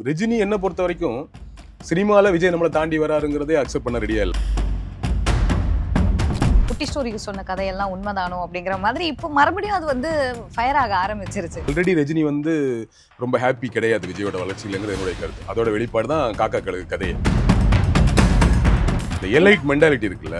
ரஜினி என்ன பொறுத்த வரைக்கும் சினிமாவில் விஜய் நம்மளை தாண்டி வராருங்கிறதே அக்செப்ட் பண்ண ரெடியா இல்லை. குட்டி ஸ்டோரிக்கு சொன்ன கதையெல்லாம் உண்மைதானோ அப்படிங்கிற மாதிரி இப்போ மறுபடியும் அது வந்து ஃபயர் ஆக ஆரம்பிச்சிருச்சு. ஆல்ரெடி ரஜினி வந்து ரொம்ப ஹாப்பி கிடையாது விஜயோட வளர்ச்சியிலங்கிறது என்னுடைய கருத்து. அதோட வெளிப்பாடு தான் காக்கா கழுகு கதையை. இந்த எலைட் மென்டாலிட்டி இருக்குல்ல,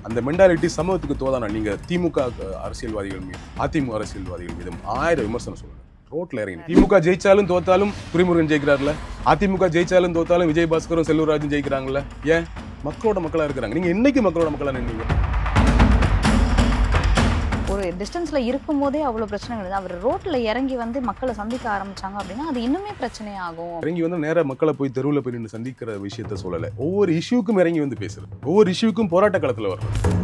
அந்த மென்டாலிட்டி சமூகத்துக்கு தோதானா. நீங்க திமுக அரசியல்வாதிகள் மீது, அதிமுக அரசியல்வாதிகள் மீதும் 1000 விமர்சனம் சொல்லுங்க. ரோட்ல இறங்கி திமுக ஜெயிச்சாலும் தோத்தாலும் துரைமுருகன் ஜெயிக்கிறார்ல, அதிமுக ஜெயிச்சாலும் தோத்தாலும் விஜயபாஸ்கரும் செல்வராஜும் ஜெயிக்கிறாங்கல்ல. ஏன்? மக்களோட மக்களா இருக்கிறாங்க. நீங்க என்னைக்கு மக்களோட மக்களா நின்னீங்க? ஒரு டிஸ்டன்ஸ்ல இருக்கும் போதே அவ்வளவு பிரச்சனைகள். அவர் ரோட்ல இறங்கி வந்து மக்களை சந்திக்க ஆரம்பிச்சாங்க அப்படின்னா அது இன்னுமே பிரச்சனை ஆகும். இறங்கி வந்து நேரா மக்களை போய் தெருவில் போய் நின்று சந்திக்கிற விஷயத்த சொல்லல. ஒவ்வொரு இஷ்யூக்கும் இறங்கி வந்து பேசுறது, ஒவ்வொரு இஷ்யூக்கும் போராட்ட களத்துல வர்றது.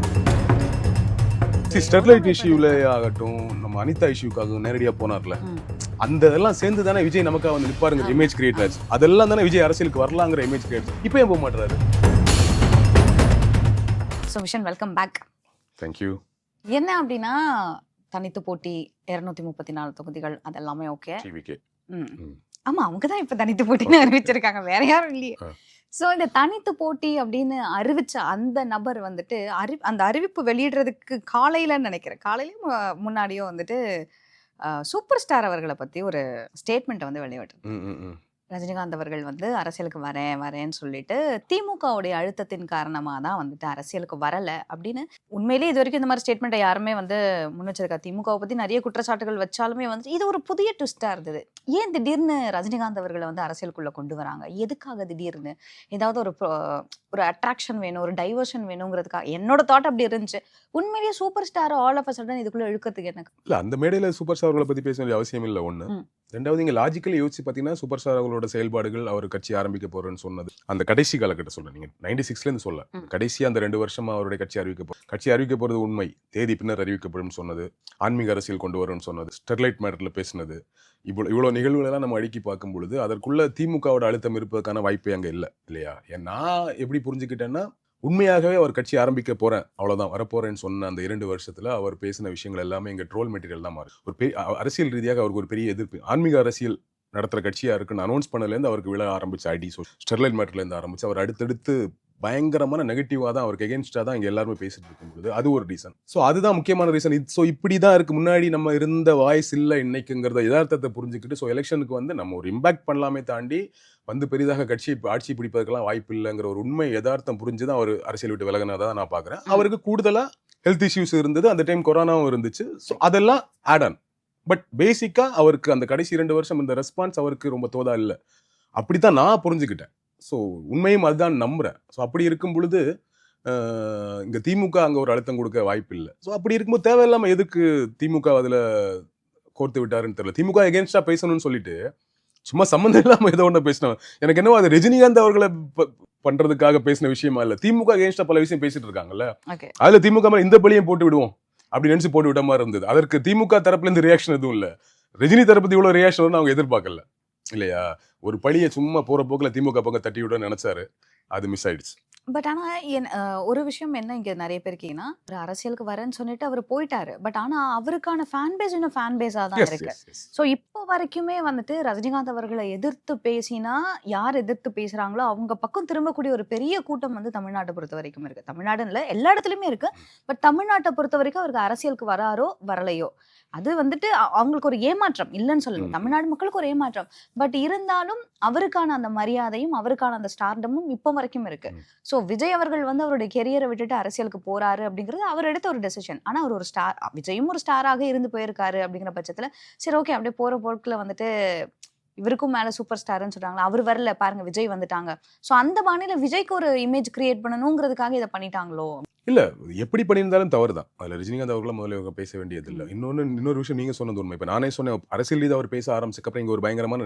ஸ்டெர்லைட் இஷ்யூல ஆகட்டும், நம்ம அனிதா இஷ்யூக்காக நேரடியா போனார்ல, அந்த இதெல்லாம் சேர்ந்து தானே விஜய் நமக்காக வந்து நிப்பாருங்கிற இமேஜ் கிரியேட் ஆச்சு. அதெல்லாம் தானே விஜய் அரசியலுக்கு வரலாங்கிற இமேஜ் கிரியேட். இப்போ ஏன் போக மாட்டாரு? So vision welcome back. Thank you. என்ன அப்படின்னா தனித்து போட்டி 234 தொகுதிகள் அதெல்லாமே ஓகே. ஆமா, அவங்க தான் இப்ப தனித்து போட்டின்னு அறிவிச்சிருக்காங்க, வேற யாரும் இல்லையே. ஸோ இந்த தனித்து போட்டி அப்படின்னு அறிவிச்ச அந்த நபர் வந்துட்டு அந்த அறிவிப்பு வெளியிடுறதுக்கு காலையிலன்னு நினைக்கிறேன், காலையிலயும் முன்னாடியோ வந்துட்டு சூப்பர் ஸ்டார் அவர்களை பத்தி ஒரு ஸ்டேட்மெண்ட் வந்து வெளியிட்டு, ரஜினிகாந்த் அவர்கள் வந்து அரசியலுக்கு வரேன்னு சொல்லிட்டு திமுகவுடைய அழுத்தத்தின் காரணமாக தான் வந்துட்டு அரசியலுக்கு வரலை அப்படின்னு. உண்மையிலேயே இது வரைக்கும் இந்த மாதிரி ஸ்டேட்மெண்ட்டை யாருமே வந்து முன்னெச்சரிக்கா. திமுகவை பற்றி நிறைய குற்றச்சாட்டுகள் வச்சாலுமே வந்து இது ஒரு புதிய ட்விஸ்டாக இருந்தது. ஏன் திடீர்னு ரஜினிகாந்த் அவர்களை வந்து அரசியலுக்குள்ளே கொண்டு வராங்க? எதுக்காக திடீர்னு? ஏதாவது ஒரு அட்ராக்ஷன் வேணும், ஒரு டைவர்ஷன் வேணுங்கிறதுக்காக என்னோட தாட் அப்படி இருந்துச்சு. உண்மையிலேயே super star all of a sudden இதுக்குள்ளே இழுக்கிறதுக்கு எனக்கு இல்லை. அந்த மேடையில் சூப்பர் ஸ்டார்களை பற்றி பேச வேண்டிய அவசியம் இல்லை. ஒன்று. ரெண்டாவது, இங்கே லாஜிக்கலி யோசிச்சு பார்த்தீங்கன்னா சூப்பர் ஸ்டார் அவர்களோட செயல்பாடுகள், அவர் கட்சி ஆரம்பிக்க போறேன்னு சொன்னது அந்த கடைசி காலகட்டம் சொல்ல, நீங்க 96லேருந்து சொல்ல, கடைசியா அந்த 2 வருஷமா அவருடைய கட்சி அறிவிக்க போறது உண்மை, தேதி பின்னர் அறிவிக்கப்படும் சொன்னது, ஆன்மீக அரசியல் கொண்டு வரும்னு சொன்னது, ஸ்டெர்லைட் மேட்டர்ல பேசினது, இவ்வளவு நிகழ்வுகள் எல்லாம் நம்ம அடுக்கி பார்க்கும் பொழுது அதற்குள்ள திமுகவோட அழுத்தம் இருப்பதற்கான வாய்ப்பே அங்க இல்லை இல்லையா? நான் எப்படி புரிஞ்சுக்கிட்டேன்னா, உண்மையாகவே அவர் கட்சி ஆரம்பிக்க போறேன், அவ்வளவுதான் வரப்போறேன்னு சொன்ன அந்த 2 வருஷத்துல அவர் பேசின விஷயங்கள் எல்லாமே இங்க ட்ரோல் மெட்டீரியல் தான் மாறும். ஒரு அரசியல் ரீதியாக அவருக்கு ஒரு பெரிய எதிர்ப்பு, ஆன்மீக அரசியல் நடத்துற கட்சியா இருக்குன்னு அனௌன்ஸ் பண்ணலேருந்து அவருக்கு விழ ஆரம்பிச்சு அடி, ஸ்டெர்லைட் மேட்டர்ல இருந்து ஆரம்பிச்சு அவர் அடுத்தடுத்து பயங்கரமான நெகட்டிவா தான், அவருக்கு எகென்ஸ்டா தான் இங்க எல்லாருமே பேசிட்டு இருக்கும்போது அது ஒரு ரீசன். ஸோ அதுதான் முக்கியமான ரீசன். ஸோ இப்படிதான் இருக்கு. முன்னாடி நம்ம இருந்த வாய்ஸ் இல்லை இன்னைக்குங்கிறத யதார்த்தத்தை புரிஞ்சுக்கிட்டு, ஸோ எலெக்ஷனுக்கு வந்து நம்ம ஒரு இம்பாக்ட் பண்ணலாமே தாண்டி வந்து பெரிதாக கட்சி ஆட்சி பிடிப்பதற்கெல்லாம் வாய்ப்பு இல்லைங்கிற ஒரு உண்மை யதார்த்தம் புரிஞ்சுதான் அவர் அரசியல் விட்டு விலகினதான் நான் பாக்குறேன். அவருக்கு கூடுதலா ஹெல்த் இஷ்யூஸ் இருந்தது, அந்த டைம் கொரோனாவும் இருந்துச்சு. ஸோ அதெல்லாம் ஆட் ஆன். பட் பேசிக்கா அவருக்கு அந்த கடைசி 2 வருஷம் இந்த ரெஸ்பான்ஸ் அவருக்கு ரொம்ப தோதா இல்லை, அப்படித்தான் நான் புரிஞ்சுக்கிட்டேன். ஸோ உண்மையும் அதுதான் நம்புறேன். ஸோ அப்படி இருக்கும் பொழுது இங்க திமுக அங்க ஒரு அழுத்தம் கொடுக்க வாய்ப்பு இல்லை. ஸோ அப்படி இருக்கும்போது தேவையில்லாம எதுக்கு திமுக அதுல கோர்த்து விட்டாருன்னு தெரியல. திமுக எகென்ஸ்டா பேசணும்னு சொல்லிட்டு சும்மா சம்மந்தம் இல்லாம ஏதோ ஒண்ணு பேசினோம். எனக்கு என்னவோ அது ரஜினிகாந்த் அவர்களை பண்றதுக்காக பேசின விஷயமா இல்ல, திமுக எகென்ஸ்டா பல விஷயம் பேசிட்டு இருக்காங்கல்ல, அதுல திமுக மேல இந்த பழியும் போட்டு விடுவோம் அப்படி நினைச்சு போட்டு விட்ட மாதிரி இருந்தது. அதற்கு திமுக தரப்புல இருந்து ரியாக்ஷன் எதுவும் இல்ல, ரஜினி தரப்பு இவ்வளவு ரியாக்ஷன் வரும்னு அவங்க எதிர்பார்க்கல இல்லையா? ஒரு பழியை சும்மா போற போக்குல திமுக பக்கம் தட்டி விட நினைச்சாரு, அது மிஸ் ஆயிடுச்சு. பட் ஆனா ஒரு விஷயம் என்ன, இங்க நிறைய பேர் கேட்டீங்கன்னா ஒரு அரசியலுக்கு வரேன்னு சொல்லிட்டு அவர் போயிட்டாரு, பட் ஆனா அவருக்கான ஃபேன் பேஸ் இன்னும் ஃபேன் பேஸா தான் இருக்கு. ஸோ இப்போ வரைக்குமே வந்துட்டு ரஜினிகாந்த் அவர்களை எதிர்த்து பேசினா யார் எதிர்த்து பேசுறாங்களோ அவங்க பக்கம் திரும்பக்கூடிய ஒரு பெரிய கூட்டம் வந்து தமிழ்நாட்டை பொறுத்த வரைக்கும் இருக்கு. தமிழ்நாடுன்னு இல்லை, எல்லா இடத்துலயுமே இருக்கு. பட் தமிழ்நாட்டை பொறுத்த வரைக்கும் அவருக்கு அரசியலுக்கு வராரோ வரலையோ அது வந்துட்டு அவங்களுக்கு ஒரு ஏமாற்றம் இல்லைன்னு சொல்லணும், தமிழ்நாடு மக்களுக்கு ஒரு ஏமாற்றம். பட் இருந்தாலும் அவருக்கான அந்த மரியாதையும் அவருக்கான அந்த ஸ்டார்டமும் இப்போ வரைக்கும் இருக்கு. ஸோ விஜய் அவர்கள் வந்து அவருடைய கெரியரை விட்டுட்டு அரசியலுக்கு போறாரு அப்படிங்கிறது அவர் எடுத்த ஒரு டெசிஷன். ஆனா அவர் ஒரு ஸ்டார், விஜயும் ஒரு ஸ்டாராக இருந்து போயிருக்காரு அப்படிங்கிற பட்சத்துல சரி ஓகே, அப்படியே போற போக்குல வந்துட்டு இவருக்கும் மேல சூப்பர் ஸ்டார்ன்னு சொல்றாங்களா, அவர் வரல பாருங்க விஜய் வந்துட்டாங்க. ஸோ அந்த பாணியில விஜய்க்கு ஒரு இமேஜ் கிரியேட் பண்ணணுங்கிறதுக்காக இதை பண்ணிட்டாங்களோ? இல்ல, எப்படி பண்ணியிருந்தாலும் தவறு தான். அதுல ரஜினிகாந்த் அவர்கள முதல்ல பேச வேண்டியது இல்லை. இன்னொரு விஷயம் நீங்க சொன்னது உண்மை. இப்ப நானே சொன்னேன், அரசியல் ரீதியாக அவர் பேச ஆரம்பிச்சக்கப்புறம் இங்க ஒரு பயங்கரமான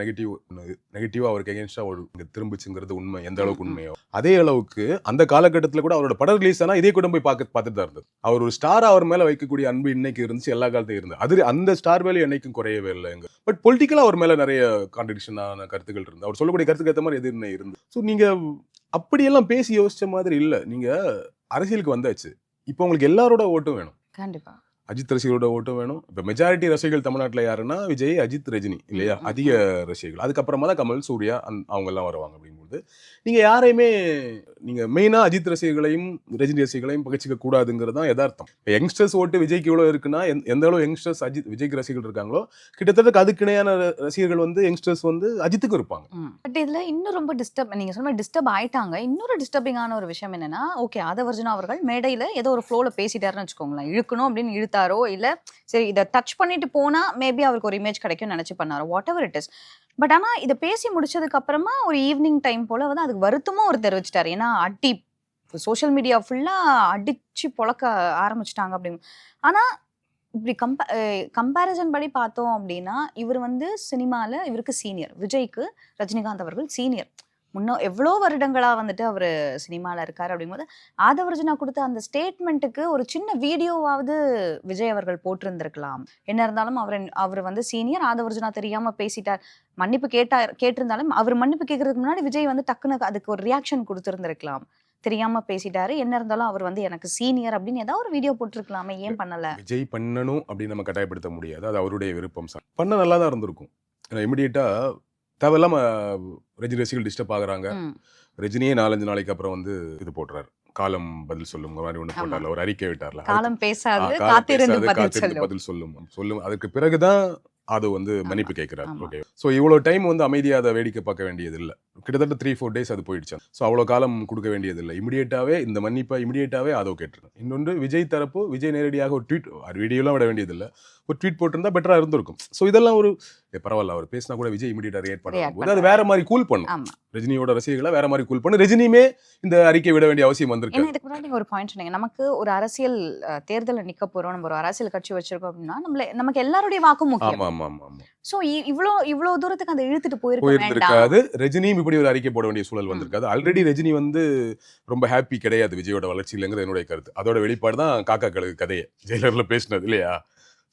நெகட்டிவா அவருக்கு எகென்ஸ்டா ஒரு திரும்பிச்சுங்கிறது உண்மை. எந்த அளவுக்கு உண்மையோ அதே அளவுக்கு அந்த காலகட்டத்தில் கூட அவரோட படம் ரிலீஸ் ஆனா இதே கூட போய் பார்த்துட்டு தான் இருந்தது. அவர் ஒரு ஸ்டார், அவர் மேல வைக்கக்கூடிய அன்பு இன்னைக்கு இருந்துச்சு, எல்லா காலத்தையும் இருந்தது. அது அந்த ஸ்டார் வேலை என்னைக்கும் குறையவே இல்லைங்க. பட் பொலிட்டிக்கலா அவர் மேல நிறைய கான்ட்ரடிக்ஷனான கருத்துக்கள் இருந்து, அவர் சொல்லக்கூடிய கருத்துக்கு ஏற்ற மாதிரி எதிர்ப்பு இருந்து. ஸோ நீங்க அப்படியெல்லாம் பேசி யோசிச்ச மாதிரி இல்லை. நீங்க அரசியலுக்கு வந்தாச்சு, இப்போ உங்களுக்கு எல்லாரோட ஓட்டும் வேணும். கண்டிப்பா அஜித் ரசிகர்களோட ஓட்டும் வேணும். இப்போ மெஜாரிட்டி ரசிகர்கள் தமிழ்நாட்டில் யாருன்னா விஜய், அஜித், ரஜினி இல்லையா? அதிக ரசிகர்கள். அதுக்கப்புறமா தான் கமல், சூர்யா அவங்க எல்லாம் வருவாங்க. அப்படிங்கும்போது நீங்க யாரையுமே நீங்க மெயினா அஜித் ரசிகர்களையும் ரஜினி ரசிகர்களையும் பகிச்சிக்க கூடாதுங்கிறது தான் யதார்த்தம். யங்ஸ்டர்ஸ் ஓட்டு விஜய்க்கு எவ்வளோ இருக்குன்னா எந்த அளவு யங்ஸ்டர்ஸ் விஜய்க்கு ரசிகர்கள் இருக்காங்களோ கிட்டத்தட்ட அதுக்கு இணையான ரசிகர்கள் வந்து யங்ஸ்டர்ஸ் வந்து அஜித்துக்கு இருப்பாங்க. பட் இதுல இன்னும் ரொம்ப டிஸ்டர்ப், நீங்க சொன்ன டிஸ்டர்ப் ஆயிட்டாங்க. இன்னொரு டிஸ்டர்பிங்கான ஒரு விஷயம் என்னன்னா, ஓகே ஆதவர்ஜுனா அவர்கள் மேடையில ஏதோ ஒரு ஃப்ளோல பேசிட்டாருன்னு வச்சுக்கோங்களேன். இழுக்கணும் அப்படின்னு இழுத்தாரோ இல்ல சரி இதை டச் பண்ணிட்டு போனா மேபி அவருக்கு ஒரு இமேஜ் கிடைக்கும் நினைச்சு பண்ணாரோ, whatever it is. But ஆனா இதை பேசி முடிச்சதுக்கு அப்புறமா ஒரு ஈவினிங் டைம் போல வந்து அதுக்கு வருத்தமும் அவர் தெரிவிச்சிட்டாரு. ஏன்னா அடி சோஷியல் மீடியா ஃபுல்லா அடிச்சு பொழக்க ஆரம்பிச்சிட்டாங்க அப்படின்னு. ஆனா இப்படி கம்பேரிசன் படி பார்த்தோம் அப்படின்னா இவர் வந்து சினிமால இவருக்கு சீனியர், விஜய்க்கு ரஜினிகாந்த் அவர்கள் சீனியர். எவ்வளோ வருடங்களா வந்துட்டு அவர் சினிமாவில் இருக்காரு. அப்படிங்கும்போது ஆதவர்ஜுனா கொடுத்த அந்த ஸ்டேட்மெண்ட்டுக்கு ஒரு சின்ன வீடியோவாவது விஜய் அவர்கள் போட்டிருந்திருக்கலாம். என்ன இருந்தாலும் அவர் வந்து சீனியர், ஆதவர்ஜுனா தெரியாம பேசிட்டார், மன்னிப்பு கேட்டிருந்தாலும் அவர் மன்னிப்பு கேட்கறதுக்கு முன்னாடி விஜய் வந்து டக்குன்னு அதுக்கு ஒரு ரியாக்ஷன் கொடுத்துருந்துருக்கலாம். தெரியாம பேசிட்டாரு, என்ன இருந்தாலும் அவர் வந்து எனக்கு சீனியர் அப்படின்னு ஏதாவது ஒரு வீடியோ போட்டிருக்கலாமே, ஏன் பண்ணல? விஜய் பண்ணணும் அப்படின்னு நம்ம கட்டாயப்படுத்த முடியாது, அது அவருடைய விருப்பம். சார் பண்ண நல்லா தான் இருந்திருக்கும். ஏன்னா இமிடியேட்டா தேவையில்லாம ரஜினி ரசிகர்கள் டிஸ்டர்ப் ஆகுறாங்க. ரஜினியே 4-5 நாளைக்கு அப்புறம் வந்து இது போடுறாரு, காலம் பதில் சொல்லும் மாதிரி ஒன்று போட்டார்ல, ஒரு அறிக்கை விட்டார்ல, காலம் பேசாது காத்திருந்து பதில் சொல்லும். அதுக்கு பிறகுதான் அது வந்து மன்னிப்பு கேட்கிறார். ஓகே, ஸோ இவ்வளோ டைம் வந்து அமைதியாக அதை வேடிக்கை பார்க்க வேண்டியது இல்லை. கிட்டத்தட்ட 3-4 days அது போயிடுச்சு. ஸோ அவ்வளோ காலம் கொடுக்க வேண்டியது இல்லை. இமிடியேட்டாவே இந்த மன்னிப்பை இமிடியேட்டாவே அதை கேட்டிருக்கேன். இன்னொன்று விஜய் தரப்பு விஜய் நேரடியாக ஒரு ட்வீட், வீடியோலாம் விட வேண்டியதில்லை, ஒரு ட்வீட் போட்டிருந்தா பெட்டராக இருந்திருக்கும். ஸோ இதெல்லாம் ஒரு பரவாயில்ல, அவர் பேசினா கூட விஜய் இமிடியேட்டாக ரியாக்ட் பண்ணும்போது அது வேற மாதிரி கூல் பண்ணும். ரஜினியோட ரசிகர்களை வேற மாதிரி கூல் பண்ணு. ரஜினியுமே இந்த அறிக்கை விட வேண்டிய அவசியம் வந்திருக்கு. இதுக்கு முன்னாடி நீங்க ஒரு பாயிண்ட் சொன்னீங்க, நமக்கு ஒரு அரசியல் தேர்தலில் நிக்க போறோம், நம்ம ஒரு அரசியல் கட்சி வச்சிருக்கோம் அப்படின்னா நமக்கு எல்லாருடைய வாக்கும் முக்கியம். ஆமா ஆமா ஆமா. சோ இவ்வளவு தூரத்துக்கு அந்த இழுத்துட்டு போயிருக்காது. ரஜினியும் இப்படி ஒரு அறிக்கை போட வேண்டிய சூழல் வந்திருக்காது. ஆல்ரெடி ரஜினி வந்து ரொம்ப ஹாப்பி கிடையாது விஜயோட வளர்ச்சி இல்லைங்கிறது என்னுடைய கருத்து. அதோட வெளிப்பாடு தான் காக்கா கழுகு கதையை ஜெயிலர்ல பேசினது இல்லையா?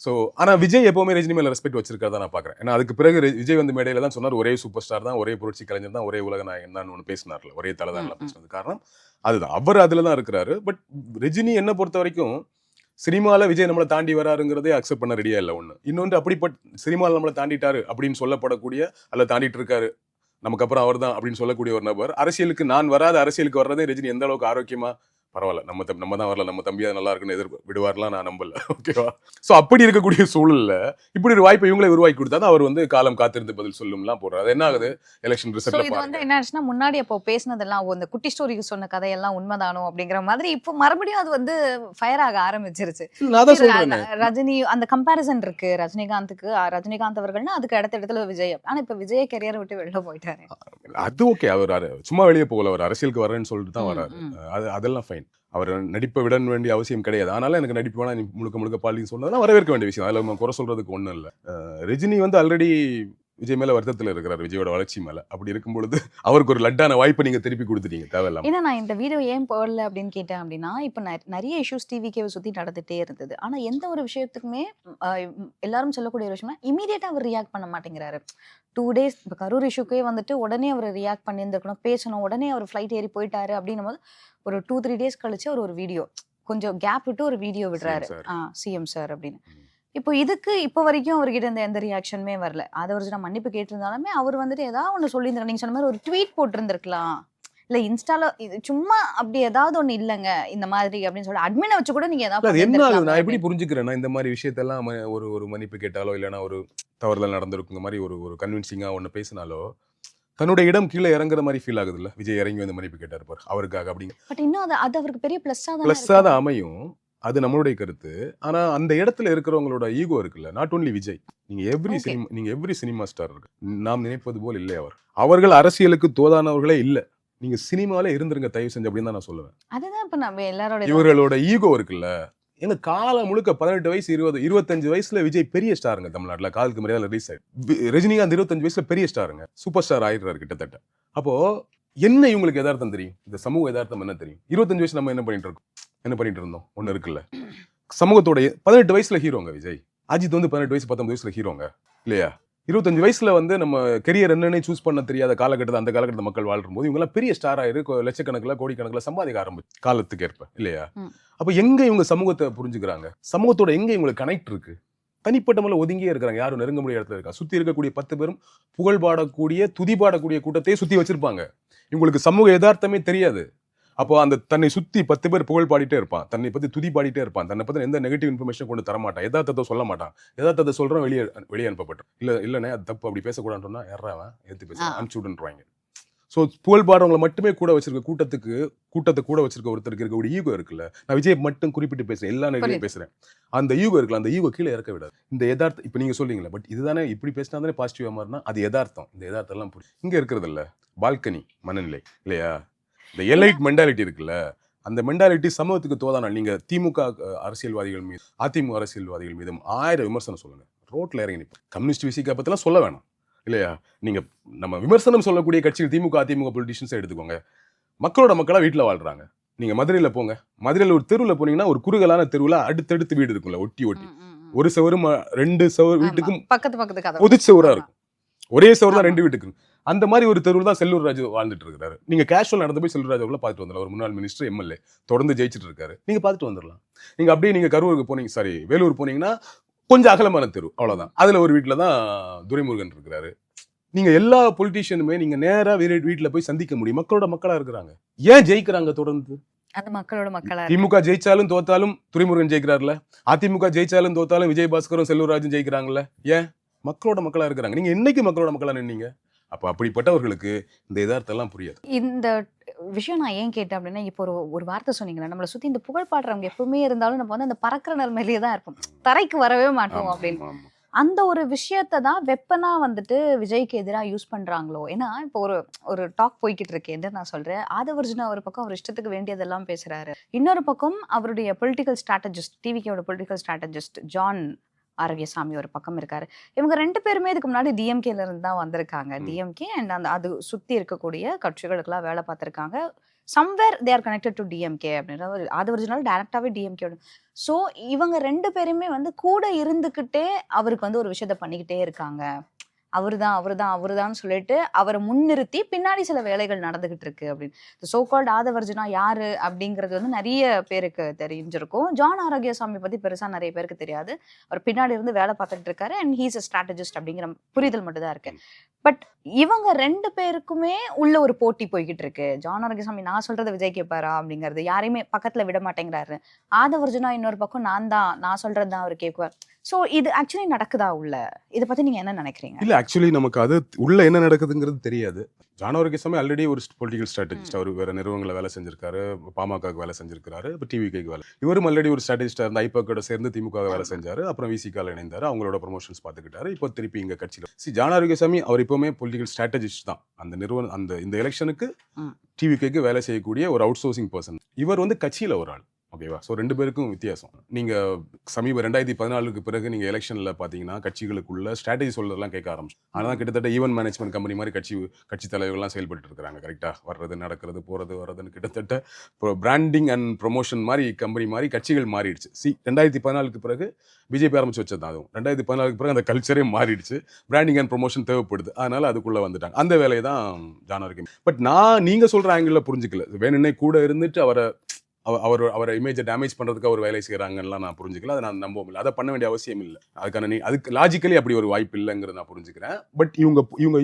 ஸோ ஆனால் விஜய் எப்பவுமே ரஜினி மேலே ரெஸ்பெக்ட் வச்சிருக்கிறதா நான் பார்க்குறேன். ஏன்னா அதுக்கு பிறகு விஜய் வந்து மேடையில் தான் சொன்னார், ஒரே சூப்பர் ஸ்டார் தான், ஒரே புரட்சி கலைஞர் தான், ஒரே உலக நாயகன் தான் ஒன்று பேசினார்ல, ஒரே தலை தான் பேசினது காரணம் அதுதான். அவர் அதில் தான் இருக்கிறாரு. பட் ரஜினி என்ன பொறுத்த வரைக்கும் சினிமாவில் விஜய் நம்மளை தாண்டி வராருங்கிறதே அக்செப்ட் பண்ண ரெடியா இல்லை. ஒன்று இன்னொன்று அப்படிப்பட்ட சினிமாவில் நம்மளை தாண்டிட்டாரு அப்படின்னு சொல்லப்படக்கூடிய அல்ல தாண்டிட்டு இருக்காரு நமக்கு அப்புறம் அவர் தான் அப்படின்னு சொல்லக்கூடிய ஒரு நபர் அரசியலுக்கு நான் வராத அரசியலுக்கு வர்றதே ரஜினி எந்த அளவுக்கு ஆரோக்கியமா பரவாயில்ல, நம்ம தான் வரல, நம்ம தம்பியா நல்லா இருக்குன்னு விடுவார்லாம் நான் நம்பல. ஓகேவா? ஸோ அப்படி இருக்கக்கூடிய சூழல்ல இப்படி ஒரு வாய்ப்பை இவங்களே உருவாக்கி கொடுத்தா தான் அவர் வந்து காலம் காத்திருந்து பதில் சொல்லும்லாம் போடுறாரு. அது என்ன ஆகுது, எலெக்ஷன் ரிசல்ட்ல இது வந்து என்ன ஆச்சுன்னா முன்னாடி அப்போ பேசினதெல்லாம் அந்த குட்டி ஸ்டோரிக்கு சொன்ன கதையெல்லாம் உண்மைதானோ அப்படிங்கிற மாதிரி இப்போ மறுபடியும் அது வந்து ஃபயர் ஆக ஆரம்பிச்சிருச்சு. ரஜினி அந்த கம்பேரிசன் இருக்கு, ரஜினிகாந்த் அவர்கள்னா அதுக்கு அடுத்த இடத்துல விஜய். ஆனா இப்ப விஜய் கெரியர் விட்டு வெளில போயிட்டாரு. அது ஓகே, அவர் சும்மா வெளியே போகல, அவர் அரசியலுக்கு வரேன்னு சொல்லிட்டு தான் வராரு. அதெல்லாம் ஃபைன். அவர் நடிப்பை விட வேண்டிய அவசியம் கிடையாது. ஆனாலும் எனக்கு நடிப்பு வேணா, நீ முழுக்க பாலின்னு சொன்னதெல்லாம் வரவேற்க வேண்டிய விஷயம். அதில் நம்ம குறை சொல்றதுக்கு ஒன்றும் இல்லை. ரஜினி வந்து ஆல்ரெடி விஜய் மேல வருத்தத்தில் இருக்கிறார், விஜயோட வளர்ச்சி மேல. அப்படி இருக்கும் பொழுது அவருக்கு ஒரு லட்டான வாய்ப்பை நீங்க திருப்பி கொடுத்துட்டீங்க தேவையில்லாம. ஏன்னா நான் இந்த வீடியோ ஏன் போடல அப்படின்னு கேட்டேன் அப்படின்னா, இப்போ நிறைய இஷ்யூஸ் டிவிக்கேவை சுற்றி நடந்துகிட்டே இருந்தது. ஆனால் எந்த ஒரு விஷயத்துக்குமே எல்லாரும் சொல்லக்கூடிய ஒரு விஷயம்னா இமீடியட்டாக அவர் ரியாக்ட் பண்ண மாட்டேங்கிறாரு. 2 days இப்போ கரூர் இஷ்யூக்கே வந்துட்டு உடனே அவர் ரியாக்ட் பண்ணியிருந்துருக்கணும், பேசணும், உடனே அவர் ஃப்ளைட் ஏறி போயிட்டாரு அப்படின்னும் போது ஒரு 2-3 days கழிச்சு அவர் ஒரு வீடியோ கொஞ்சம் கேப் விட்டு ஒரு வீடியோ விடுறாரு, சிஎம் சார் அப்படின்னு. இப்போ இதுக்கு இப்போ வரைக்கும் அவர்கிட்ட எந்த ரியாக்ஷனுமே வரல. ஆதவர்ஜுனா மன்னிப்பு கேட்டிருந்தாலுமே அவர் வந்துட்டு ஏதாவது ஒன்று சொல்லியிருந்தாரு. நீங்க சொன்ன மாதிரி ஒரு ட்வீட் போட்டிருந்திருக்கலாம், இல்ல இன்ஸ்டால இது சும்மா அப்படி ஏதாவது ஒண்ணு இல்லங்க இந்த மாதிரி அப்படின்னு சொல்லி அட்மினை வச்சு கூட நீங்க ஏதாவது என்ன ஆகுது, நான் எப்படி புரிஞ்சுக்கிறேன்னா இந்த மாதிரி விஷயத்தெல்லாம் ஒரு மன்னிப்பு கேட்டாலோ இல்லைன்னா ஒரு தவறுதல் நடந்திருக்குங்க மாதிரி ஒரு கன்வின்சிங்கா ஒன்று பேசினாலோ தன்னோட இடம் கீழே இறங்குற மாதிரி ஃபீல் ஆகுது இல்ல. விஜய் இறங்கி வந்து மன்னிப்பு கேட்டார் பாரு அவருக்காக அப்படிங்க. பட் இன்னும் அது அவருக்கு பெரிய பிளஸ்ஸா தான் அமையும், அது நம்மளுடைய கருத்து. ஆனா அந்த இடத்துல இருக்கிறவங்களோட ஈகோ இருக்குல்ல, நாட் ஓன்லி விஜய், நீங்க எவ்ரி சினிமா ஸ்டார் இருக்கு, நாம் நினைப்பது போல் இல்லை. அவர்கள் அரசியலுக்கு தோதானவர்களே இல்லை. நீங்க சினிமால இருந்துருங்க தயவு செஞ்சு அப்படின்னு தான் நான் சொல்லுவேன். அதுதான் இப்ப நம்ம எல்லாரோட இவர்களோட ஈகோ இருக்குல்ல. எங்க காலம் முழுக்க 18 வயசு 20-25 வயசுல விஜய் பெரிய ஸ்டாருங்க தமிழ்நாட்டுல, காலுக்கு மரியாதை ரிலீஸ் ஆயிடுச்சு. ரஜினிகாந்த் 25 வயசுல பெரிய ஸ்டாருங்க, சூப்பர் ஸ்டார் ஆயிடுறாரு கிட்டத்தட்ட. அப்போ என்ன இவங்களுக்கு யதார்த்தம் தெரியும், இந்த சமூக யதார்த்தம் என்ன தெரியும்? 25 வயசு நம்ம என்ன பண்ணிட்டு இருந்தோம் ஒண்ணு இருக்குல்ல. சமூகத்தோட 18 வயசுல ஹீரோங்க விஜய், அஜித் வந்து 18 வயசு 19 வயசுல ஹீரோங்க இல்லையா? 25 வயசுல வந்து நம்ம கெரியர் என்னன்னு சூஸ் பண்ண தெரியாத காலகட்டத்தில் அந்த காலகட்டத்தில் மக்கள் வாழ்ற போது இவங்கெல்லாம் பெரிய ஸ்டார் ஆயிரு லட்சக்கணக்கில் கோடிக்கணக்கில் சம்பாதிக்க ஆரம்பிச்சு காலத்துக்கு ஏற்ப இல்லையா? அப்ப எங்க இவங்க சமூகத்தை புரிஞ்சுக்கிறாங்க? சமூகத்தோட எங்க இவங்களுக்கு கனெக்ட் இருக்கு? தனிப்பட்ட முறையில் ஒதுங்கியே இருக்காங்க. யாரும் நெருங்க முடியாத இடத்துல இருக்கா. சுத்தி இருக்கக்கூடிய 10 பேரும் புகழ் பாடக்கூடிய துதி பாடக்கூடிய கூட்டத்தையே சுத்தி வச்சிருப்பாங்க. இவங்களுக்கு சமூக யதார்த்தமே தெரியாது. அப்போ அந்த தன்னை சுத்தி 10 பேர் புகழ் பாடிட்டே இருப்பான், தன்னை பத்தி துதி பாடிட்டே இருப்பான், தன்னை பத்தி எந்த நெகட்டிவ் இன்ஃபர்மேஷன் கொண்டு தரமாட்டான், யதார்த்தத்தை சொல்ல மாட்டான். யதார்த்தத்தை சொல்றோம் வெளியே அனுப்பப்பட்டோம். இல்லைண்ணே அது தப்பு, அப்படி பேசக்கூடாதுன்னு சொன்னா யாராவன் எடுத்து பேச அனுப்பிச்சு விடுன்றாங்க. ஸோ புகழ் பாடுறவங்களை மட்டுமே கூட வச்சிருக்க கூட்டத்தை கூட வச்சிருக்க ஒருத்தருக்கு இருக்க ஒரு ஈகோ இருக்குல்ல. நான் விஜய் மட்டும் குறிப்பிட்டு பேசுறேன், எல்லா நேரத்தையும் பேசுறேன். அந்த ஈகோ இருக்குல்ல, அந்த ஈகோ கீழே இறக்க விடாது. இந்த யதார்த்தம் இப்போ நீங்க சொல்றீங்களா, பட் இதுதானே இப்படி பேசினா தானே பாசிட்டிவா மாறினா அது யதார்த்தம். இந்த யதார்த்தம் எல்லாம் இங்க இருக்கிறது இல்ல, பால்கனி மனநிலை இல்லையா? இந்த எலைட் மென்டாலிட்டி இருக்குல்ல, அந்த மென்டாலிட்டி சமூகத்துக்கு தோதான. நீங்க திமுக அரசியல்வாதிகள் மீது அதிமுக அரசியல்வாதிகள் மீதும் 1000 விமர்சனம் சொல்லுங்க, ரோட்ல இறங்கி நிற்போம். கம்யூனிஸ்ட் விசிகா பத்திலாம் சொல்ல வேணாம் இல்லையா? நீங்க நம்ம விமர்சனம் சொல்லக்கூடிய கட்சிகள் திமுக அதிமுக பொலிட்டிஷியன்ஸை எடுத்துக்கோங்க. மக்களோட மக்களா வீட்டில் வாழ்றாங்க. நீங்க மதுரையில போங்க, மதுரையில ஒரு தெருவில் போனீங்கன்னா ஒரு குறுகலான தெருவில் அடுத்தடுத்து வீடு இருக்கும்ல, ஒட்டி ஒரு சவரும் 2 சவர் வீட்டுக்கும் பொது சவரா இருக்கும். ஒரே சவர் தான் 2 வீட்டுக்கு. அந்த மாதிரி ஒரு தெருவில் தான் செல்லூர் ராஜு வாழ்ந்துட்டு இருக்காரு. நீங்க கேஷுவல் நடந்து போய் செல்லூர் ராஜுக்குள்ள பார்த்துட்டு வந்துடலாம். ஒரு முன்னாள் மினிஸ்டர் எம்எல்ஏ தொடர்ந்து ஜெயிச்சுட்டு இருக்காரு. நீங்க பார்த்துட்டு வந்துடலாம். நீங்க அப்படியே நீங்க கரூருக்கு போனீங்க, வேலூர் போனீங்கன்னா கொஞ்சம் அகலமான தெரு, அவ்வளவுதான். அதுல ஒரு வீட்டுல தான் துரைமுருகன் இருக்கிறாரு. நீங்க எல்லா பொலிட்டீஷியனுமே நீங்க நேரா வீட்டுல போய் சந்திக்க முடியும். மக்களோட மக்களா இருக்கிறாங்க. ஏன் ஜெயிக்கிறாங்க தொடர்ந்து? அது மக்களோட மக்களா. திமுக ஜெயிச்சாலும் தோத்தாலும் துரைமுருகன் ஜெயிக்கிறாருல, அதிமுக ஜெயிச்சாலும் தோத்தாலும் விஜயபாஸ்கரும் செல்லூர்ராஜும் ஜெயிக்கிறாங்கல்ல. ஏன்? மக்களோட மக்களா இருக்கிறாங்க. நீங்க என்னைக்கு மக்களோட மக்களா நின்னீங்க? அப்ப அப்படிப்பட்டவர்களுக்கு இந்த யதார்த்தம் எல்லாம் புரியாது. இந்த விஷயம் நான் ஏன் கேட்டேன் அப்படின்னா, இப்போ ஒரு வார்த்தை சொன்னீங்களா, நம்மளை சுத்தி இந்த புகழ் பாடுறவங்க எப்பவுமே இருந்தாலும் நம்ம வந்து அந்த பறக்கிற நிலைமையிலேயே தான் இருப்போம், தரைக்கு வரவே மாட்டோம் அப்படின்னு. அந்த ஒரு விஷயத்தை தான் வெப்பனா வந்துட்டு விஜய்க்கு எதிராக யூஸ் பண்றாங்களோ? ஏன்னா இப்போ ஒரு டாக் போய்கிட்டு இருக்கேன், நான் சொல்றேன். ஆதவர்ஜுனா ஒரு பக்கம் அவர் இஷ்டத்துக்கு வேண்டியதெல்லாம் பேசுறாரு, இன்னொரு பக்கம் அவருடைய பொலிட்டிக்கல் ஸ்ட்ராட்டஜிஸ்ட், டிவிகேவோட பொலிட்டிக்கல் ஸ்ட்ராட்டஜிஸ்ட் ஜான் ஆரோக்கியசாமி ஒரு பக்கம் இருக்காரு. இவங்க 2 பேருமே இதுக்கு முன்னாடி டிஎம்கேல இருந்து தான் வந்திருக்காங்க. டிஎம்கே அண்ட் அந்த அது சுத்தி இருக்கக்கூடிய கட்சிகளுக்கெல்லாம் வேலை பார்த்திருக்காங்க. Somewhere they are connected to DMK அப்படின்ற ஆதவர்ஜுனால டைரக்டாவே டிஎம்கே. ஸோ இவங்க 2 பேருமே வந்து கூட இருந்துகிட்டே அவருக்கு வந்து ஒரு விஷயத்த பண்ணிக்கிட்டே இருக்காங்க. அவருதான் சொல்லிட்டு அவரை முன்னிறுத்தி பின்னாடி சில வேலைகள் நடந்துகிட்டு இருக்கு அப்படின்னு. சோ கால்ட் ஆதவர்ஜுனா யாரு அப்படிங்கிறது வந்து நிறைய பேருக்கு தெரிஞ்சிருக்கும். ஜான் ஆரோக்கியசாமி பத்தி பெருசா நிறைய பேருக்கு தெரியாது. அவர் பின்னாடி இருந்து வேலை பார்த்துட்டு இருக்காரு அண்ட் ஹீஸ் அ ஸ்ட்ராட்டஜிஸ்ட் அப்படிங்கிற புரிதல் மட்டும் தான் இருக்கு. பட் இவங்க 2 பேருக்குமே உள்ள ஒரு போட்டி போய்கிட்டு இருக்கு. ஜான் ஆரோக்கியசாமி நான் சொல்றதை விஜய் கேட்பாரா அப்படிங்கிறது, யாரையுமே பக்கத்துல விட மாட்டேங்கிறாரு. ஆதவர்ஜுனா இன்னொரு பக்கம் நான் சொல்றதுதான் அவர் கேட்குவார். சோ இது ஆக்சுவலி நடக்குதா உள்ள? இதை பத்தி நீங்க என்ன நினைக்கிறீங்க? இல்ல ஆக்சுவலி நமக்கு அது உள்ள என்ன நடக்குதுங்கிறது தெரியாது. ஜான் ஆரோக்கியசாமி ஆல்ரெடி ஒரு பொலிட்டிக்கல் ஸ்ட்ராட்டஜிஸ்ட். அவர் வேற நிறுவனங்களை வேலை செஞ்சிருக்காரு, பாமகவுக்கு வேலை செஞ்சிருக்காரு, இப்போ டிவிகேக்கு வேலை. இவரும் ஆல்ரெடி ஒரு ஸ்ட்ராட்டஜிஸ்டா இருந்த ஐபாக்கோட சேர்ந்து திமுக வேலை செஞ்சாரு, அப்புறம் விசிகால இணைந்தாரு, அவங்களோட ப்ரொமோஷன்ஸ் பார்த்துக்கிட்டாரு. இப்போ திருப்பி இங்க கட்சியில் ஜான் ஆரோக்கியசாமி அவர் இப்பவுமே பொலிட்டிக்கல் ஸ்ட்ராட்டஜிஸ்ட் தான். அந்த நிறுவனம் இந்த எலெக்ஷனுக்கு டிவிகேக்கு வேலை செய்யக்கூடிய ஒரு அவுட் சோர்சிங் பர்சன். இவர் வந்து கட்சியில ஒரு ஆள். ஓகேவா? ஸோ 2 பேருக்கும் வித்தியாசம். நீங்க சமீப 2014க்கு பிறகு நீங்க எலெக்ஷன்ல பாத்தீங்கன்னா கட்சிகளுக்குள்ள ஸ்ட்ராட்டஜி சொல்றதெல்லாம் கேட்க ஆரம்பிச்சு. ஆனால் கிட்டத்தட்ட ஈவென்ட் மேனேஜ்மெண்ட் கம்பெனி மாதிரி கட்சி தலைவர்கள்லாம் செயல்பட்டு இருக்காங்க. கரெக்டா வர்றது நடக்கிறது போறது வர்றதுன்னு கிட்டத்தட்ட பிராண்டிங் அண்ட் ப்ரொமோஷன் மாதிரி கம்பெனி மாதிரி கட்சிகள் மாறிடுச்சு. 2014க்கு பிறகு பிஜேபி ஆரம்பிச்சு வச்சது. அதுவும் 2014க்கு பிறகு அந்த கல்ச்சரே மாறிடுச்சு. பிராண்டிங் அண்ட் ப்ரொமோஷன் தேவைப்படுது, அதனால அதுக்குள்ள வந்துட்டாங்க. அந்த வேலையை தான் ஜான் ஆரோக்கியம். பட் நீங்க சொல்ற ஆங்கிள் புரிஞ்சுக்கல. வேணும்னே கூட இருந்துட்டு அவரை இமேஜை டேமேஜ் பண்றதுக்கு அவர் வேலை செய்யறாங்கன்னு நான் புரிஞ்சுக்கல. அதை நான் நம்பவும் இல்லை. அதை பண்ண வேண்டிய அவசியம் இல்லை. அதுக்கு லாஜிக்கலி அப்படி ஒரு வாய்ப்பு இல்லைங்கிறத நான் புரிஞ்சுக்கிறேன். பட் இவங்க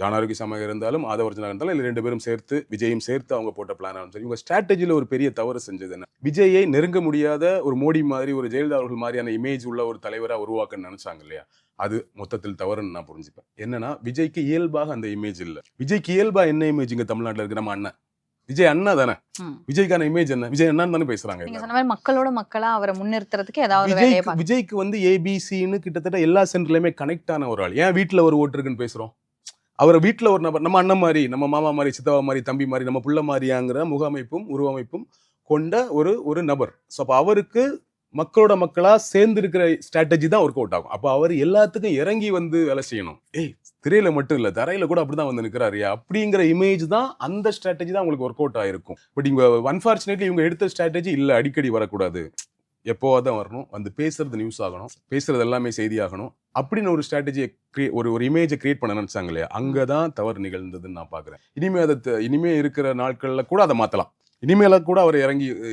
ஜான் ஆரோக்கியசாமியாக இருந்தாலும் ஆதவர்ஜுனாக இருந்தாலும் இல்லை 2 பேரும் சேர்த்து விஜயும் சேர்த்து அவங்க போட்ட பிளான் ஆரம்பிச்சு. இவங்க ஸ்ட்ராட்டஜியில் ஒரு பெரிய தவறு செஞ்சது என்ன, விஜயை நெருங்க முடியாத ஒரு மோடி மாதிரி ஒரு ஜெயலலிதா அவர்கள் மாதிரியான இமேஜ் உள்ள ஒரு தலைவராக உருவாக்க நினைச்சாங்க இல்லையா? அது மொத்தத்தில் தவறுன்னு நான் புரிஞ்சுப்பேன். என்னன்னா விஜய்க்கு இயல்பாக அந்த இமேஜ் இல்லை. விஜய்க்கு இயல்பா என்ன இமேஜ் இங்க தமிழ்நாட்டில் இருக்கு? நம்ம அண்ணன் விஜய் அண்ணா தானே. விஜய்க்கான இமேஜ் என்ன? விஜய் அண்ணான்னு தானே பேசுறாங்க. நீங்க சொன்ன மாதிரி மக்களோட மக்களா அவரை முன்னிறுத்துறதுக்கு ஏதாவது விஜய்க்கு வந்து ஏபிசின்னு கிட்டத்தட்ட எல்லா சென்டர்லயுமே கனெக்ட் ஆன ஒரு ஆள். ஏன் வீட்டுல ஒரு ஓட்டு இருக்குன்னு பேசுறோம்? அவர் வீட்டுல ஒரு நபர், நம்ம அண்ணன் மாதிரி, நம்ம மாமா மாதிரி, சித்தவா மாதிரி, தம்பி மாதிரி, நம்ம புள்ள மாதிரியாங்கிற முகமைப்பும் உருவமைப்பும் கொண்ட ஒரு நபர். ஸோ அப்போ அவருக்கு மக்களோட மக்களா சேர்ந்து இருக்கிற ஸ்ட்ராட்டஜி தான் ஒர்க் அவுட் ஆகும். அப்போ அவர் எல்லாத்துக்கும் இறங்கி வந்து வேலை செய்யணும். திரையில மட்டும் இல்ல, தரையில கூட அப்படிதான் வந்து நிற்கிறாரு அப்படிங்கிற இமேஜ் தான், அந்த ஸ்ட்ராட்டஜி தான் உங்களுக்கு ஒர்க் அவுட் ஆயிருக்கும். பட் இவங்க அன்பார்ச்சுனேட்லி இவங்க எடுத்த ஸ்ட்ராட்டஜி இல்ல, அடிக்கடி வரக்கூடாது, எப்போவாது தான் வரணும், வந்து பேசுறது நியூஸ் ஆகணும், பேசுறது எல்லாமே செய்தி ஆகணும் அப்படின்னு ஒரு ஸ்ட்ராட்டஜியை ஒரு இமேஜை கிரியேட் பண்ண நினைச்சாங்க இல்லையா, அங்கதான் தவறு நிகழ்ந்ததுன்னு நான் பாக்குறேன். இனிமே இருக்கிற நாட்கள்ல கூட அதை மாத்தலாம், இனிமேல கூட அவர்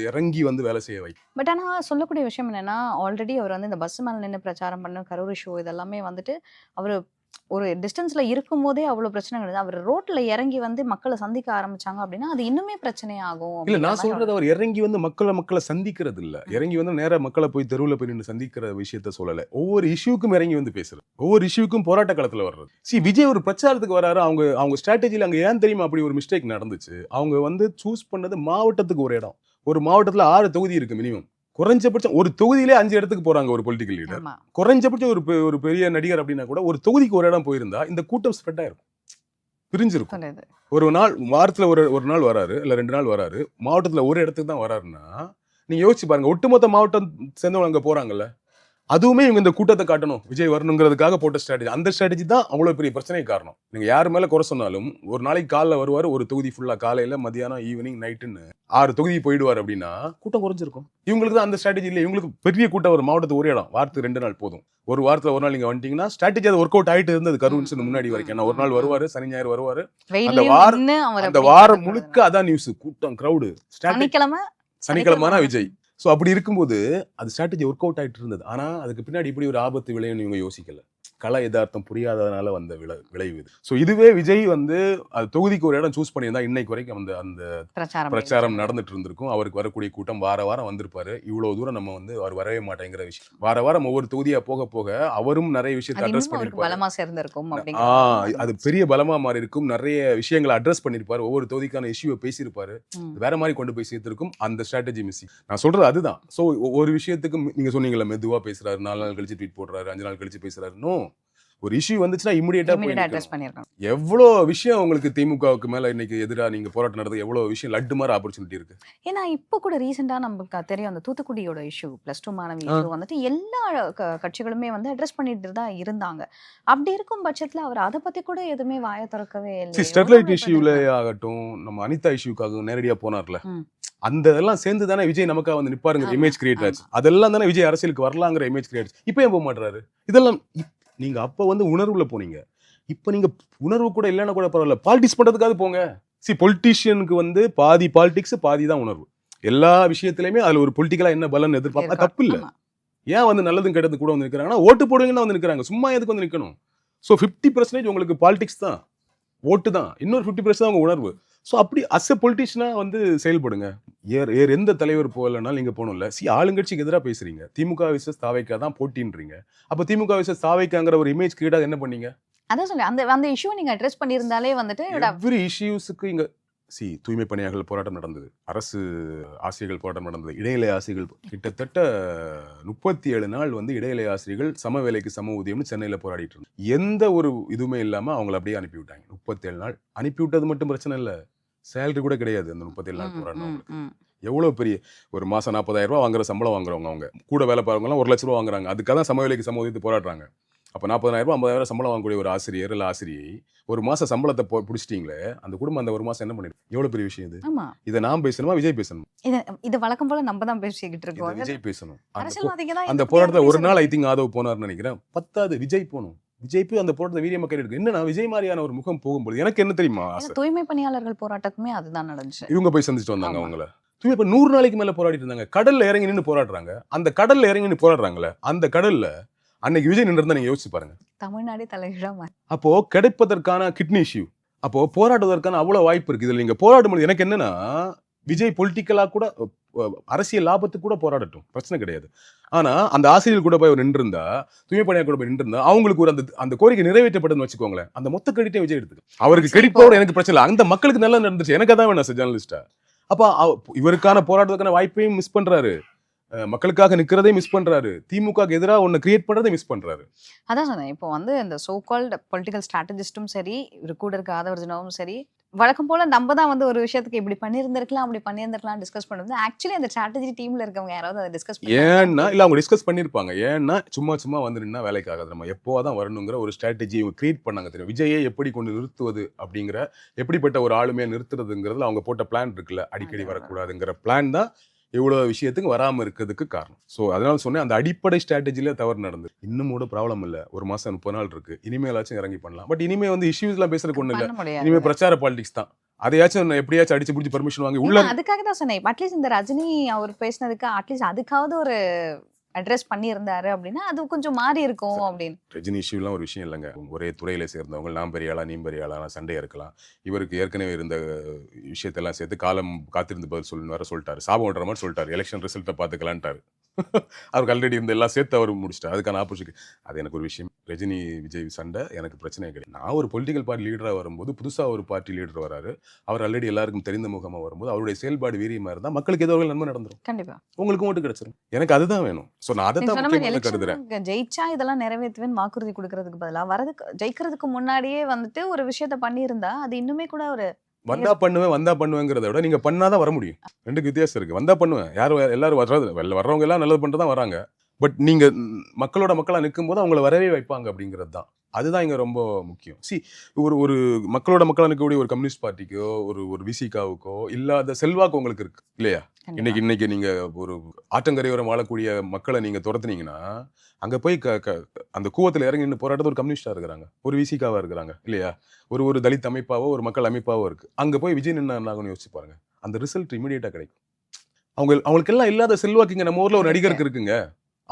இறங்கி வந்து வேலை செய்ய வை. பட் ஆனா சொல்லக்கூடிய விஷயம் என்னன்னா, ஆல்ரெடி அவர் வந்து இந்த பஸ் மேல நின்று பிரச்சாரம் பண்ண கரூர் ஷோ இதெல்லாமே வந்துட்டு அவரு ஒரு டிஸ்டன்ஸ்ல இருக்கும் போதே அவ்வளவு பிரச்சனை கிடையாது. அவர் ரோட்ல இறங்கி வந்து மக்களை சந்திக்க ஆரம்பிச்சாங்க அப்படின்னா அது இன்னுமே பிரச்சனையாகும். இல்ல அப்படிங்கிற நான் மாதிரி சொல்றது அவர் இறங்கி வந்து மக்களை சந்திக்கிறது இல்ல, இறங்கி வந்து நேரா மக்களை போய் தெருவுல போய் நின்று சந்திக்கிற விஷயத்த சொல்லல. ஒவ்வொரு இஷ்யூக்கும் இறங்கி வந்து பேசுறது, ஒவ்வொரு இஷ்யூக்கும் போராட்ட களத்துல வர்றது. விஜய் ஒரு பிரச்சாரத்துக்கு வராரு, அவங்க ஸ்ட்ராட்டஜில அங்க ஏன் தெரியுமா அப்படி ஒரு மிஸ்டேக் நடந்துச்சு, அவங்க வந்து சூஸ் பண்ணது மாவட்டத்துக்கு ஒரு இடம். ஒரு மாவட்டத்துல 6 தொகுதி இருக்கு மினிமம், குறைஞ்சபட்சம் ஒரு தொகுதியிலே 5 இடத்துக்கு போறாங்க ஒரு பொலிட்டிக்கல் லீடர். ஆமா. குறைஞ்சபட்சம் ஒரு பெரிய நடிகர் அப்படின்னா கூட ஒரு தொகுதிக்கு ஒரு இடம் போயிருந்தா இந்த கூட்டம் ஸ்ப்ரெட் ஆயிருக்கும், பிரிஞ்சிருக்கும். புரியுது. ஒரு நாள் வாரத்துல ஒரு நாள் வராரு இல்ல 2 நாள் வராரு, மாவட்டத்துல ஒரு இடத்துக்கு தான் வராருன்னா நீங்க யோசிச்சு பாருங்க, ஒட்டுமொத்த மாவட்டம் சேர்ந்தவங்க அங்க போறாங்கல்ல, அதுவுமே இவங்க இந்த கூட்டத்தை காட்டணும், விஜய் வரணுங்கிறதுக்காக போட்ட ஸ்ட்ராட்டஜி. அந்த ஸ்ட்ராட்டஜி தான் அவ்வளவு பெரிய பிரச்சனைக்கு காரணம். நீங்க யார் மேல குறை சொன்னாலும் ஒரு நாளைக்கு காலைல வருவாரு, ஒரு தொகுதி ஃபுல்லா காலையில மதியானம் ஈவினிங் நைட்டுன்னு 6 தொகுதி போயிடுவார் அப்படின்னா கூட்டம் குறைஞ்சிருக்கும். இவங்களுக்கு தான் அந்த ஸ்ட்ராட்டஜி இல்லை, இவங்களுக்கு பெரிய கூட்டம் ஒரு மாவட்டத்துக்கு ஒரு இடம், வாரத்துக்கு 2 நாள் போதும். ஒரு வாரத்துல ஒரு நாள் நீங்க வந்துட்டீங்கன்னா ஸ்ட்ராட்டஜி அது ஒர்க் அவுட் ஆயிட்டு இருந்தது கரூன்ஸ் முன்னாடி வரைக்கும். ஏன்னா ஒரு நாள் வருவாரு, சனி ஞாயிறு வருவாரு, அந்த வாரம் முழுக்க அதான் நியூஸ், கூட்டம் கிரௌடு. சனிக்கிழமை விஜய். ஸோ அப்படி இருக்கும்போது அது ஸ்ட்ராட்டஜி ஒர்க் அவுட் ஆகிட்டு இருந்தது. ஆனால் அதுக்கு பின்னாடி இப்படி ஒரு ஆபத்து விளையும்னு இவங்க யோசிக்கல, கல யதார்த்தம் புரியாததுனால வந்த விளைவு இது. ஸோ இதுவே விஜய் வந்து அது தொகுதிக்கு ஒரு இடம் சூஸ் பண்ணியிருந்தா இன்னைக்கு வரைக்கும் வந்து அந்த பிரச்சாரம் நடந்துட்டு இருந்திருக்கும். அவருக்கு வரக்கூடிய கூட்டம் வார வாரம் வந்திருப்பாரு. இவ்வளவு தூரம் நம்ம வந்து அவர் வரவே மாட்டேங்கிற விஷயம், வார வாரம் ஒவ்வொரு தொகுதியா போக போக அவரும் நிறைய விஷயத்தை அட்ரஸ் பண்ணிருப்பாரு. அது பெரிய பலமா மாறி இருக்கும், நிறைய விஷயங்களை அட்ரஸ் பண்ணிருப்பாரு, ஒவ்வொரு தொகுதிக்கான இஷ்யூவை பேசியிருப்பாரு, வேற மாதிரி கொண்டு போய் சேர்த்திருக்கும். அந்த ஸ்ட்ராட்டஜி மிஸ்ஸிங். நான் சொல்றது அதுதான். ஸோ ஒரு விஷயத்துக்கு நீங்க சொன்னீங்கல்ல, மெதுவா பேசுறாரு, 4 நாள் கழிச்சு ட்வீட் போடுறாரு, 5 நாள் கழிச்சு பேசுறாரு. நோ, ஒரு இஷ்யூ வந்துச்சுன்னா இமிடியேட்டா அட்ரஸ் பண்ணிருக்காங்க. எவ்வளோ விஷயம் உங்களுக்கு திமுகவுக்கு மேல இன்னைக்கு எதிரா நீங்க போராட்டம் நடந்தது, எவ்வளவு விஷயம் லட்டு மாதிரி ஆப்பர்ச்சுனிட்டி இருக்கு. ஏன்னா இப்போ கூட ரீசெண்டா நமக்கு தெரியும் அந்த தூத்துக்குடியோட இஷ்யூ, +2 மாணவி இஷ்யூ வந்துட்டு எல்லா கட்சிகளுமே வந்து அட்ரஸ் பண்ணிட்டு தான் இருந்தாங்க. அப்படி இருக்கும் பட்சத்துல அவர் அதை பத்தி கூட எதுவுமே வாயை திறக்கவே இல்லை. ஸ்டெர்லைட் இஷ்யூல ஆகட்டும், நம்ம அனிதா இஷ்யூக்காக நேரடியா போனார்ல, அந்த இதெல்லாம் சேர்ந்து தானே விஜய் நமக்காக வந்து நிப்பாருங்கிற இமேஜ் கிரியேட் ஆச்சு. அதெல்லாம் தானே விஜய் அரசியலுக்கு வரலாங்கிற இமேஜ் கிரியேட் ஆச்சு. இப்போ ஏன் போக மாட்டாரு? இதெல்லாம் நீங்க அப்ப வந்து உணர்வுல போனீங்க, இப்ப நீங்க உணர்வு கூட இல்லைன்னா கூட பரவாயில்ல, பாலிடிக்ஸ் பண்றதுக்காக போங்க. பொலிட்டீஷியனுக்கு வந்து பாதி பாலிடிக்ஸ் பாதி தான் உணர்வு. எல்லா விஷயத்திலயுமே அதுல ஒரு பொலிட்டிக்கலா என்ன பலன் எதிர்பார்ப்பா தப்பு இல்ல. ஏன் வந்து நல்லதும் கெட்டது கூட வந்து நிற்கிறாங்கன்னா ஓட்டு போடுவீங்கன்னா வந்து நிற்கிறாங்க, சும்மா எதுக்கு வந்து நிற்கணும்? ஸோ 50% உங்களுக்கு பாலிடிக்ஸ் தான், ஓட்டு தான், இன்னொரு 50% தான் உங்க உணர்வு. ஸோ அப்படி அஸ் எ பொலிட்டிஷியனா வந்து செயல்படுங்க. எந்த தலைவர் போகலனாலும் நீங்க போகணும்ல. ஆளுங்கட்சிக்கு எதிராக பேசுறீங்க, திமுக விசஸ் தாவேக்கா தான் போட்டின்றீங்க. அப்ப திமுக விசஸ் தாவேக்காங்கிற ஒரு இமேஜ் கிரியேட் என்ன பண்ணீங்க? அதான் சொல்ல அந்த இஷ்யூ நீங்க அட்ரஸ் பண்ணியிருந்தாலே வந்துட்டு எவ்ரி இஷ்யூஸ்க்கு இங்க தூய்மை பணியாளர்கள் போராட்டம் நடந்தது, அரசு ஆசிரியர்கள் போராட்டம் நடந்தது, இடைநிலை ஆசிரியர்கள் கிட்டத்தட்ட 37 நாள் வந்து இடைநிலை ஆசிரியர்கள் சம வேலைக்கு சம ஊதியம்னு சென்னையில போராடிட்டு இருந்தாங்க. எந்த ஒரு இதுவுமே இல்லாம அவங்களை அப்படியே அனுப்பி விட்டாங்க. 37 நாள் அனுப்பி விட்டது மட்டும் பிரச்சனை இல்ல, சேலரி கூட கிடையாது அந்த 37 நாள் போராடினவங்களுக்கு. எவ்வளவு பெரிய ஒரு மாசம் 40,000 ரூபாய் வாங்குற சம்பளம் வாங்குறவங்க, அவங்க கூட வேலை பார்க்கறவங்க எல்லாம் 1 லட்ச ரூபாய் வாங்குறாங்க. அதுக்காக தான் சம வேலைக்கு சம ஊதியத்துக்கு போராடுறாங்க. அப்ப 40,000 ரூபாய் 50,000 சம்பளம் வாங்கக்கூடிய ஒரு ஆசிரியர் இல்ல ஆசிரியை ஒரு மாசம் சம்பளத்தை பிடிச்சிட்டீங்களே, அந்த குடும்பம் அந்த ஒரு மாசம் என்ன பண்ணிடும்? எவ்வளவு பெரிய விஷயம் இது. இதை நான் பேசணுமா விஜய் பேசணும்? இது வழக்கம் போல நம்ம தான் பேசிக்கிட்டு இருக்கோம். விஜய் பேசணும். அந்த போராட்டத்துல ஒரு நாள் ஐ திங்க் ஆதவ் போனார்னு நினைக்கிறேன், 10வது விஜய் போகணும். விஜய் போய் அந்த போராட்டத்தை வீரிய மக்கள் இருக்கு. என்னன்னா விஜய் மாதிரியான ஒரு முகம் போகும்போது எனக்கு என்ன தெரியுமா ஆசை, தூய்மை பணியாளர்கள் போராட்டத்துக்குமே அதுதான் நடந்துச்சு. இவங்க போய் சந்திச்சுட்டு வந்தாங்க அவங்கள. தூய்மை 100 நாளைக்கு மேல போராடிட்டு இருந்தாங்க, கடல்ல இறங்கி நின்று போராடுறாங்க. அந்த கடல்ல இறங்கி நின்று போராடுறாங்களே, அந்த கடல்ல அன்னைக்கு விஜய் நின்று நீங்க யோசிச்சு பாருங்க. தமிழ்நாடு தலைகீழா அப்போ கிடைப்பதற்கான கிட்னி இஷ்யூ, அப்போ போராடுவதற்கான அவ்வளவு வாய்ப்பு இருக்கு. இதுல நீங்க போராடும்போது எனக்கு என்னன்னா, விஜய் பொலிட்டிக்கலா கூட அரசியல் லாபத்துக்கு கூட போராடட்டும், பிரச்சனை கிடையாது. ஆனா அந்த ஆசிரியர் கூட போய் நின்று இருந்தா, தூய்மை பணியாளர் கூட போய் நின்று இருந்தா, அவங்களுக்கு ஒரு அந்த கோரிக்கை நிறைவேற்றப்பட்டதுன்னு வச்சுக்கோங்களேன், அந்த மொத்த கிரெடிட்டே விஜய் எடுத்துக்கு. அவருக்கு கிரெடிட் எனக்கு பிரச்சனை இல்லை, அந்த மக்களுக்கு நல்லா நடந்துச்சு, எனக்கு அதான் வேணும் சார் ஜேர்னலிஸ்டா. அப்ப இவருக்கான போராட்டத்துக்கான வாய்ப்பையும் மிஸ் பண்றாரு, மக்களுக்காக நிக்கிறதே மிஸ் பண்றாரு, திமுக எதிராக ஒன்னு கிரியேட் பண்றதை மிஸ் பண்றாரு. அதான் சொன்னேன், இப்போ வந்து இந்த சோ கால்ட் பொலிட்டிக்கல் ஸ்ட்ராட்டஜிஸ்டும் சரி, இவர் கூட இருக்க ஆதவர்ஜனாவும் சரி, வழக்கம் போல நம்ம தான் வந்து ஒரு விஷயத்துக்கு இப்படி பண்ணியிருந்திருக்கலாம் அப்படி பண்ணியிருந்திருக்கலாம் டிஸ்கஸ் பண்ணுறது. ஆக்சுவலி அந்த ஸ்ட்ராட்டஜி டீம்ல இருக்கவங்க யாராவது அதை டிஸ்கஸ் ஏன்னா இல்லை அவங்க டிஸ்கஸ் பண்ணியிருப்பாங்க. ஏன்னா சும்மா வந்து நின்னா வேலைக்கு ஆகாது, நம்ம எப்போதான் வரணுங்கிற ஒரு ஸ்ட்ராட்டஜி இவங்க கிரியேட் பண்ணாங்க. தெரியும் விஜயை எப்படி கொண்டு நிறுத்துவது அப்படிங்கிற, எப்படிப்பட்ட ஒரு ஆளுமையை நிறுத்துறதுங்கிறதுல அவங்க போட்ட பிளான் இருக்குல்ல, அடிக்கடி வரக்கூடாதுங்கிற பிளான் தான் இவ்வளோ விஷயத்துக்கு வராமல் இருக்கிறதுக்கு காரணம். ஸோ அதனால சொன்னேன், அந்த அடிப்படை ஸ்ட்ராட்டஜியில் தவறு நடந்தது. இன்னும் கூட ப்ராப்ளம் இல்லை, ஒரு மாதம் 30 நாள் இருக்கு, இனிமேலாச்சும் இறங்கி பண்ணலாம். பட் இனிமே வந்து இஷ்யூஸ்லாம் பேசுறதுக்கு ஒன்றும் இல்லை, பண்ண முடியாது. இனிமே பிரச்சார பாலிடிக்ஸ் தான். அதையாச்சும் எப்படியாச்சும் அடிச்சு பிடிச்சி பர்மிஷன் வாங்கி உள்ள இல்ல, அதுக்காக தான் சொன்னேன். அட்லீஸ்ட் இந்த ரஜினி அவர் பேசினதுக்கு அட்லீஸ்ட் அதுக்காவது ஒரு அட்ரஸ் பண்ணியிருந்தாரு அப்படின்னா அது கொஞ்சம் மாறி இருக்கும் அப்படின்னு. ரஜினி இஷ்யூலாம் ஒரு விஷயம் இல்லைங்க. ஒரே துறையில சேர்ந்தவங்க, நான் பெரிய ஆளா நீ பெரிய ஆளா சண்டையா இருக்கலாம். இவருக்கு ஏற்கனவே இருந்த விஷயத்தெல்லாம் சேர்த்து காலம் காத்திருந்து பதில் சொல்லணும் வேற சொல்லிட்டாரு. சாபம் ஓட்டுற மாதிரி சொல்லிட்டாரு, எலெக்ஷன் ரிசல்ட்டை பார்த்துக்கலான்ட்டாரு. அவருக்கு ஆல்ரெடி இருந்த எல்லாம் சேர்த்து அவர் முடிச்சிட்டார். அதுக்கான ஆப்போசிட் அது எனக்கு ஒரு விஷயம். ரஜினி விஜய் சண்டை எனக்கு பிரச்சனையே கிடையாது. நான் ஒரு பொலிட்டிக்கல் பார்ட்டி லீடராக வரும்போது, புதுசாக ஒரு பார்ட்டி லீடர் வராரு, அவர் ஆல்ரெடி எல்லாருக்கும் தெரிந்த முகமாக வரும்போது அவருடைய செயல்பாடு வீரியமாக இருந்தால் மக்களுக்கு ஏதோ ஒரு நன்மை நடந்துடும், கண்டிப்பா உங்களுக்கும் ஓட்டு கிடைச்சிடும். எனக்கு அதுதான் வேணும். ஸோ நான் அதை தான் முக்கியமாக கருதுறேன். ஜெயிச்சா இதெல்லாம் நிறைவேற்றுவேன் வாக்குறுதி கொடுக்கறதுக்கு பதிலா ஜெயிக்கிறதுக்கு முன்னாடியே வந்துட்டு ஒரு விஷயத்த பண்ணியிருந்தா அது இன்னுமே கூட ஒரு வந்தா பண்ணுவேங்கிறத விட நீங்க பண்ணாதான் வர முடியும். ரெண்டுக்கு வித்தியாசம் இருக்கு. வந்தா பண்ணுவேன், யாரும் எல்லாரும் வர்றவங்க எல்லாம் நல்லது பண்ணிட்டு வராங்க. பட் நீங்க மக்களா நிற்கும் போது அவங்கள வரவே வைப்பாங்க அப்படிங்கிறது தான். அதுதான் இங்க ரொம்ப முக்கியம். ஒரு மக்களா நிற்கக்கூடிய ஒரு கம்யூனிஸ்ட் பார்ட்டிக்கோ ஒரு விசிகாவுக்கோ இல்லாத செல்வாக்கு உங்களுக்கு இருக்கு இல்லையா? இன்னைக்கு நீங்க ஒரு ஆற்றங்கரையோரம் வாழக்கூடிய மக்களை நீங்க துரத்துனீங்கன்னா அங்க போய் அந்த கூவத்துல இறங்கி நின்று போராட்டத்தை ஒரு கம்யூனிஸ்டா இருக்கிறாங்க, ஒரு விசிகாவா இருக்கிறாங்க இல்லையா? ஒரு தலித் அமைப்பாவோ ஒரு மக்கள் அமைப்பாவோ இருக்கு. அங்க போய் விஜய் நின்னாங்கன்னு யோசிச்சு பாருங்க, அந்த ரிசல்ட் இமிடியேட்டா கிடைக்கும். அவங்களுக்கு எல்லாம் இல்லாத செல்வாக்கு இங்க நம்ம ஊர்ல ஒரு நடிகருக்கு இருக்குங்க.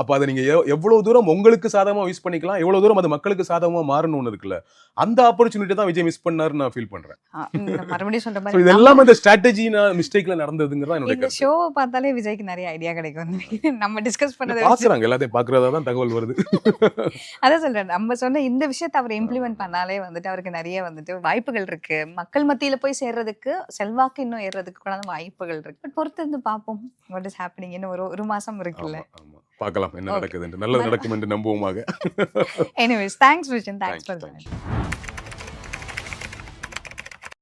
அப்ப அதை நீங்க எவ்வளவு தூரம் உங்களுக்கு சாதகமா யூஸ் பண்ணிக்கலாம், எவ்வளவு தூரம் அது மக்களுக்கு சாதகமா மாறணும்னு இருக்குல்ல, அந்த ஆப்பர்ச்சுனிட்டி தான் விஜய் மிஸ் பண்ணாருன்னு நான் ஃபீல் பண்றேன். மறுபடியும் சொல்ற மாதிரி இதெல்லாம் இந்த ஸ்ட்ராட்டஜி மிஸ்டேக்ல நடந்ததுங்கிறதா என்னோட இந்த ஷோ பார்த்தாலே விஜய்க்கு நிறைய ஐடியா கிடைக்கும். நம்ம டிஸ்கஸ் பண்ணதை பாக்குறாங்க, எல்லாத்தையும் பாக்குறதா தான் தகவல் வருது. அதான் சொல்றேன், நம்ம சொன்ன இந்த விஷயத்தை அவர் இம்ப்ளிமெண்ட் பண்ணாலே வந்துட்டு அவருக்கு நிறைய வந்துட்டு வாய்ப்புகள் இருக்கு. மக்கள் மத்தியில போய் சேர்றதுக்கு, செல்வாக்கு இன்னும் ஏறதுக்கு கூட வாய்ப்புகள் இருக்கு. பட் பொறுத்து இருந்து பார்ப்போம் வாட் இஸ் ஹேப்பனிங். இன்னும் ஒரு மாசம் இருக்குல்ல, பார்க்கலாம் என்ன நடக்குது. நல்லது நடக்கும் என்று நம்புவோமாக. Anyways, thanks Vision, thanks for